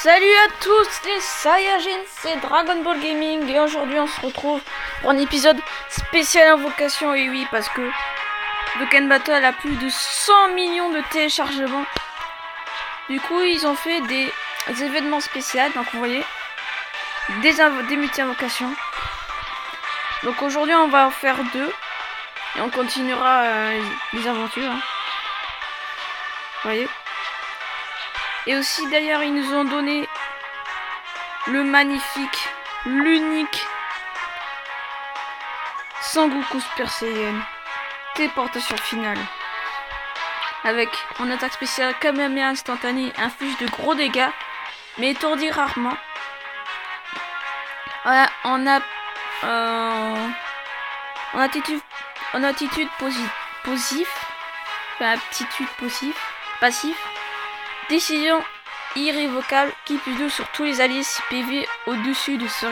Salut à tous les Saiyajins, c'est Dragon Ball Gaming et aujourd'hui on se retrouve pour un épisode spécial Invocation. Et oui, parce que Dokkan Battle a plus de 100 millions de téléchargements. Du coup ils ont fait des événements spéciaux, donc vous voyez des multi-invocations. Donc aujourd'hui on va en faire deux et on continuera les aventures, hein. Vous voyez. Et aussi d'ailleurs ils nous ont donné le magnifique, l'unique Sangoku Super Saiyan. Téléportation finale. Avec en attaque spéciale Kamehameha instantané, inflige de gros dégâts, mais étourdit rarement. Voilà, en attitude positive, passif. Décision irrévocable qui plus 2 sur tous les alliés si PV au-dessus de 50%.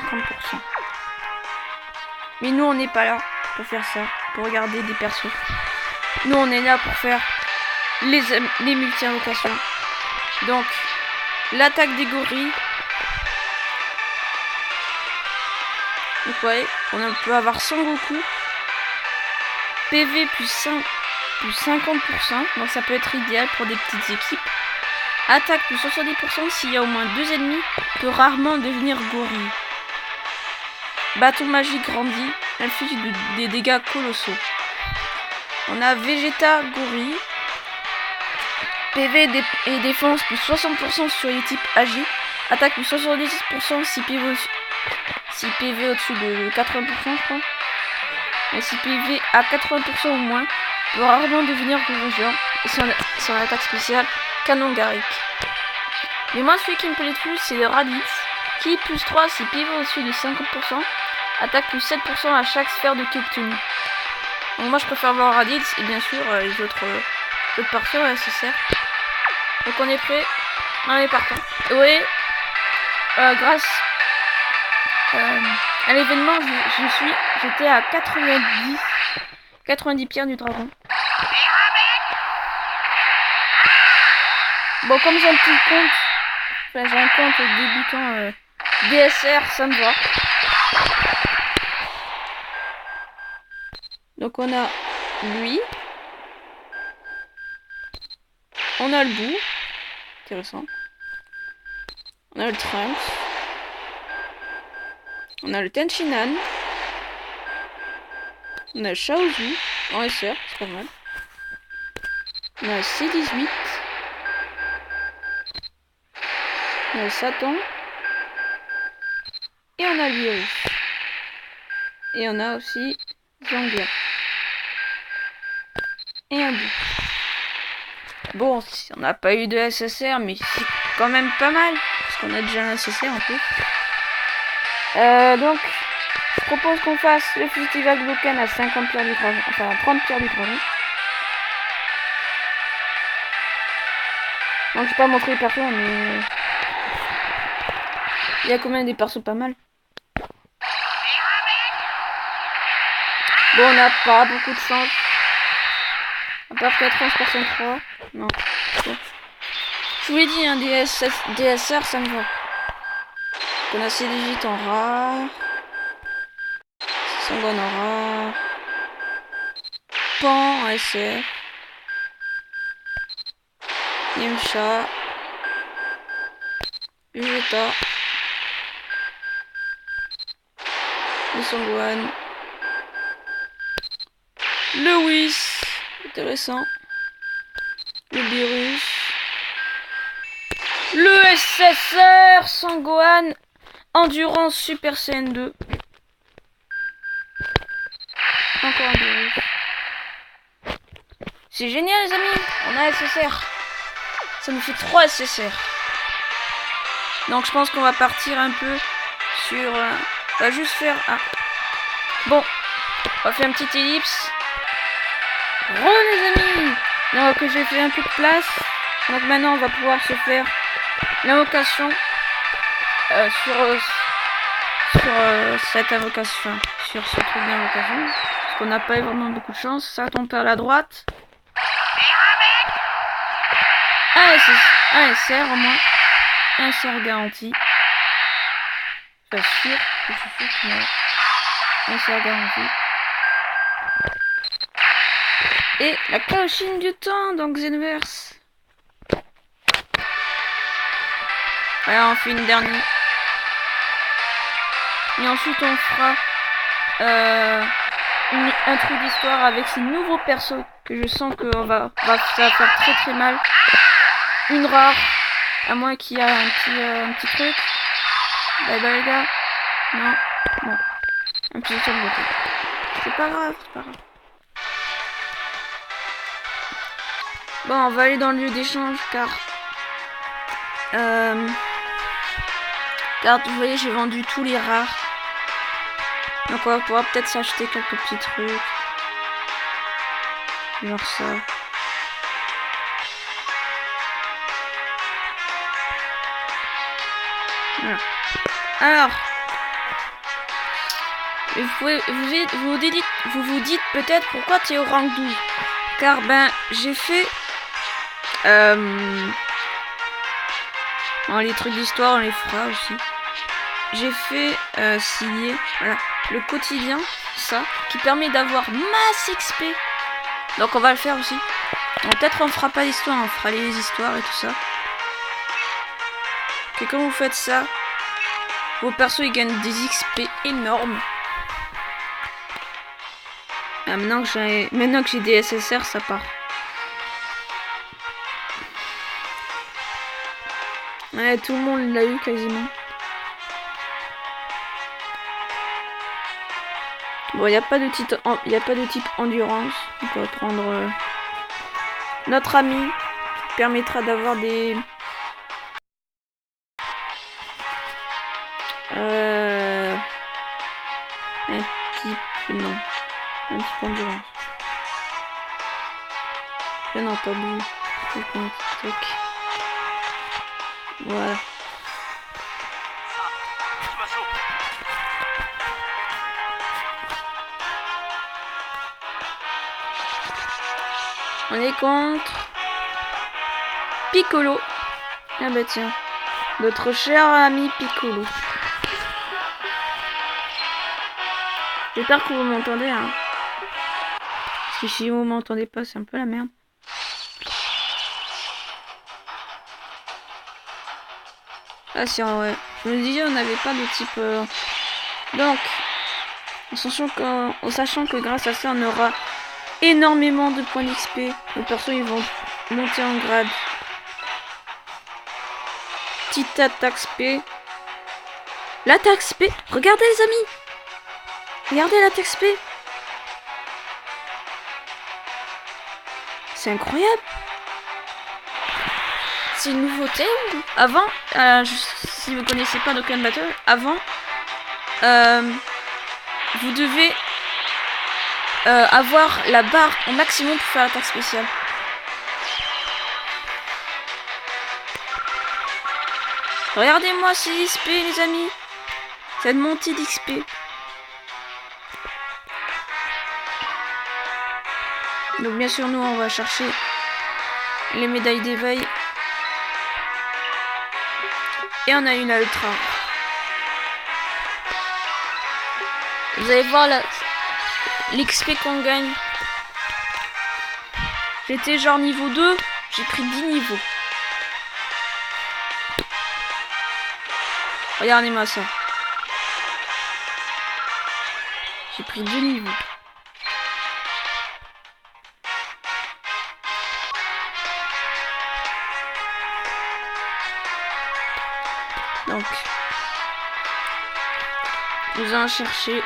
Mais nous on n'est pas là pour faire ça, pour regarder des persos. Nous on est là pour faire les multi-invocations. Donc l'attaque des gorilles. Donc vous voyez, on peut avoir Sangoku. PV plus 50%, donc ça peut être idéal pour des petites équipes. Attaque plus 70% s'il y a au moins 2 ennemis, peut rarement devenir gorille. Bâton magique grandi, inflige des dégâts colossaux. On a Vegeta gorille. PV et défense plus 60% sur les types agi. Attaque plus 70% si PV au-dessus de 80%, je crois. Et si PV à 80% ou moins, peut rarement devenir gros géant. Et son attaque spéciale, canon Garrick. Mais moi celui qui me plaît le plus c'est le Raditz, qui plus 3 si PV au-dessus de 50%, attaque plus 7% à chaque sphère de ki obtenue. Donc moi je préfère voir Raditz et bien sûr les autres persos nécessaires. Donc on est prêt, on est partant. Et oui, grâce à l'événement j'étais à 90 pierres du dragon. Bon, comme j'ai un petit compte, enfin, j'ai un compte débutant DSR, ça me va. Donc on a lui. On a le Boo. Intéressant. On a le Trunks. On a le Tenshinhan. On a le Chaozu en SR, c'est pas mal. On a le C18. On a le Satan. Et on a le Virus. Et on a aussi Zangia. Et un Boo. Bon, on n'a pas eu de SSR, mais c'est quand même pas mal. Parce qu'on a déjà un SSR en plus. Donc, je propose qu'on fasse le festival Dokkan à 50 pierres du dragon. Enfin, à 30 pierres du dragon. Donc, je vais pas montrer les persos, mais il y a quand même des persos pas mal. Bon, on n'a pas beaucoup de chance. À part 80% 3. Non. Bon. Je vous l'ai dit, hein, DSR, ça me va. On a C18 en rare. Sangon en rare. Pan en SR. Yamcha. Vegeta. Le Sangwan. Le Whis. Intéressant. Le Virus. Le SSR Sangohan. Endurance Super Saiyan 2. Encore un Virus. C'est génial les amis. On a SSR. Ça nous fait 3 SSR. Donc je pense qu'on va partir un peu sur... on va juste faire... Bon. On va faire une petite ellipse. Les amis. Donc j'ai fait un peu de place. Donc maintenant on va pouvoir se faire l'invocation sur cette invocation, sur ce truc d'invocation, parce qu'on n'a pas eu vraiment beaucoup de chance. Ça tombe à la droite. Un SR au moins. insert garanti. Enfin, sûr, je suis sûr que insert garanti. Et la clochine du temps dans Xenoverse. Voilà, on fait une dernière. Et ensuite on fera un truc d'histoire avec ces nouveaux persos que je sens que ça va faire très très mal. Une rare, à moins qu'il y ait un petit truc. Bye bye les gars. Non, bon. Un petit truc de côté. C'est pas grave, c'est pas grave. Bon, on va aller dans le lieu d'échange car vous voyez, j'ai vendu tous les rares. Donc on va pouvoir peut-être s'acheter quelques petits trucs. Genre ça. Voilà. Alors. Vous vous dites peut-être pourquoi tu es au rang 12. Car ben j'ai fait les trucs d'histoire on les fera aussi. J'ai fait signer voilà, le quotidien, ça, qui permet d'avoir masse XP. Donc on va le faire aussi. Peut-être on fera pas l'histoire, on fera les histoires et tout ça. Et quand vous faites ça, vos persos ils gagnent des XP énormes. Ah, maintenant que j'ai des SSR, ça part. Ouais, tout le monde l'a eu quasiment. Bon, il n'y a pas de type endurance. On va prendre notre ami qui permettra d'avoir des un type non. Un type endurance. Bien entendu. Voilà. On est contre Piccolo. Ah bah tiens. Notre cher ami Piccolo. J'espère que vous m'entendez, hein. Parce que si vous m'entendez pas, c'est un peu la merde. Ah si, ouais. Je me disais, on n'avait pas de type... Donc, en sachant que grâce à ça, on aura énormément de points d'XP. Les persos, ils vont monter en grade. Petite attaque SP. L'attaque SP. Regardez les amis. Regardez l'attaque SP. C'est incroyable. C'est une nouveauté. Avant, si vous connaissez pas Dokkan Battle, avant, vous devez avoir la barre au maximum pour faire l'attaque spéciale. Regardez-moi ces XP les amis. Cette montée d'XP. Donc bien sûr nous on va chercher les médailles d'éveil. Et on a une ultra. Vous allez voir l'XP qu'on gagne. J'étais genre niveau 2, j'ai pris 10 niveaux. Regardez-moi ça. J'ai pris 2 niveaux. Donc, nous allons chercher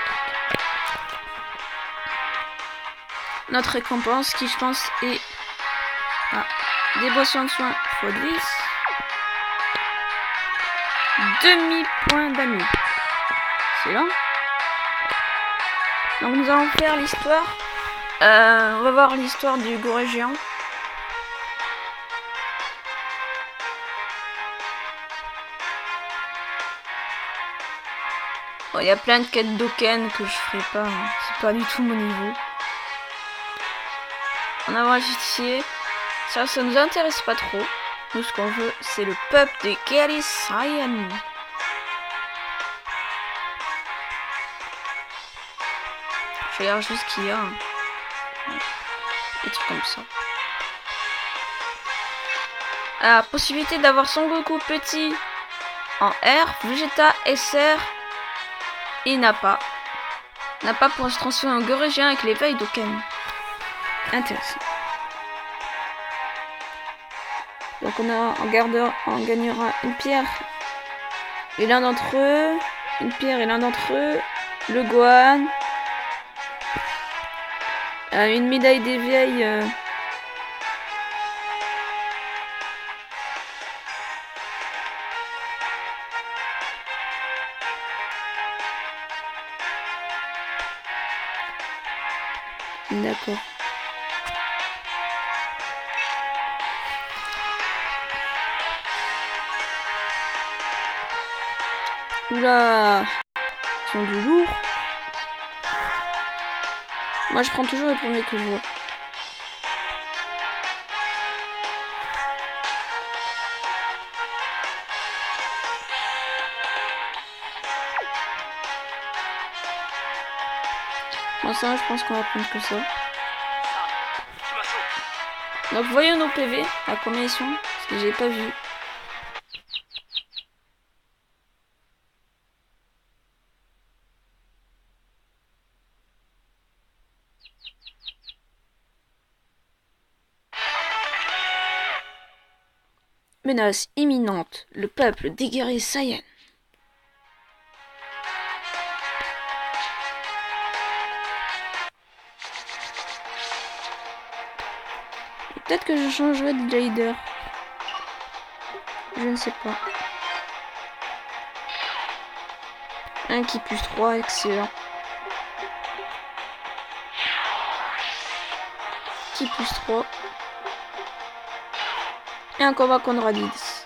notre récompense qui, je pense, est des boissons de soins x10. Demi-point d'amis. C'est là. Donc, nous allons faire l'histoire. On va voir l'histoire du goré géant. Bon, y a plein de quêtes Dokkan que je ferai pas, hein. C'est pas du tout mon niveau. En avant justifié, ça nous intéresse pas trop. Nous, ce qu'on veut, c'est le peuple de Gary Cyan. Je regarde juste ce qu'il y a. Des trucs comme ça. La possibilité d'avoir Son Goku petit en R, Vegeta SR. Il n'a pas. Nappa pour se transformer en Gorégien avec l'éveil d'Oken. Intéressant. Donc on gagnera une pierre et l'un d'entre eux. Une pierre et l'un d'entre eux. Le Gohan. Une médaille d'éveil. D'accord. Oula, ils sont du lourd. Moi je prends toujours le premier que je vois. Moi ça, je pense qu'on va prendre que ça. Donc voyons nos PV, à combien ils sont, parce que j'ai pas vu. Menace imminente, le peuple déguerri Saiyan. Peut-être que je changerai de leader. Je ne sais pas. Un qui plus 3, excellent. Qui plus 3. Et un combat contre Raditz.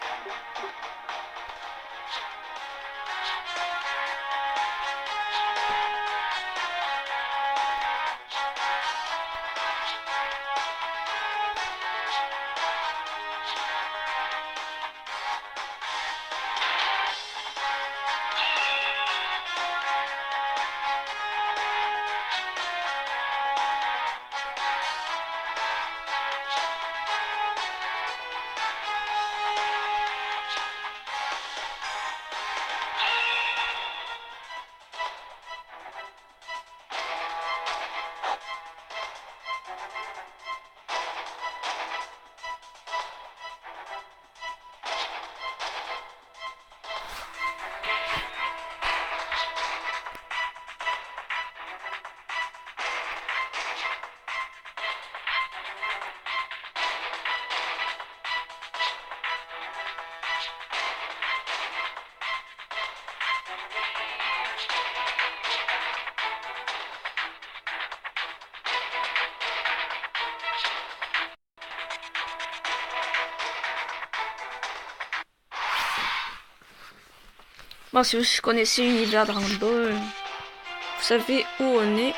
Bon, si vous connaissez l'univers Dragon Ball, vous savez où on est.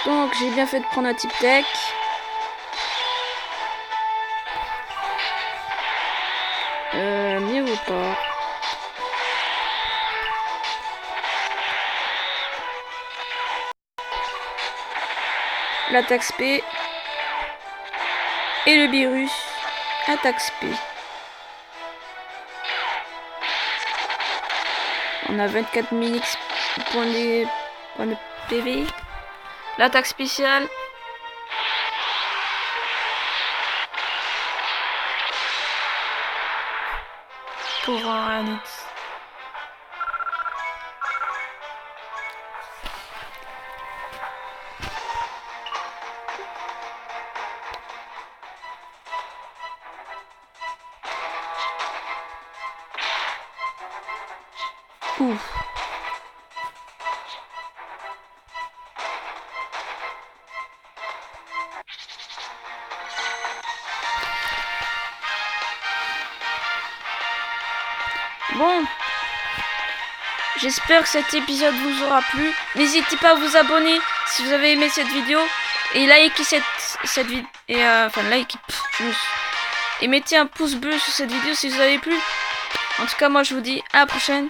Donc, j'ai bien fait de prendre un type tech. Mieux ou pas. L'attaque SP. Et le virus. Attaque SP. On a 24 000 points de PV. L'attaque spéciale. Pour un Raditz. Ouf. Bon, j'espère que cet épisode vous aura plu. N'hésitez pas à vous abonner si vous avez aimé cette vidéo. Et likez cette vidéo. Et enfin, likez. Et mettez un pouce bleu sur cette vidéo si vous avez plu. En tout cas, moi je vous dis à la prochaine.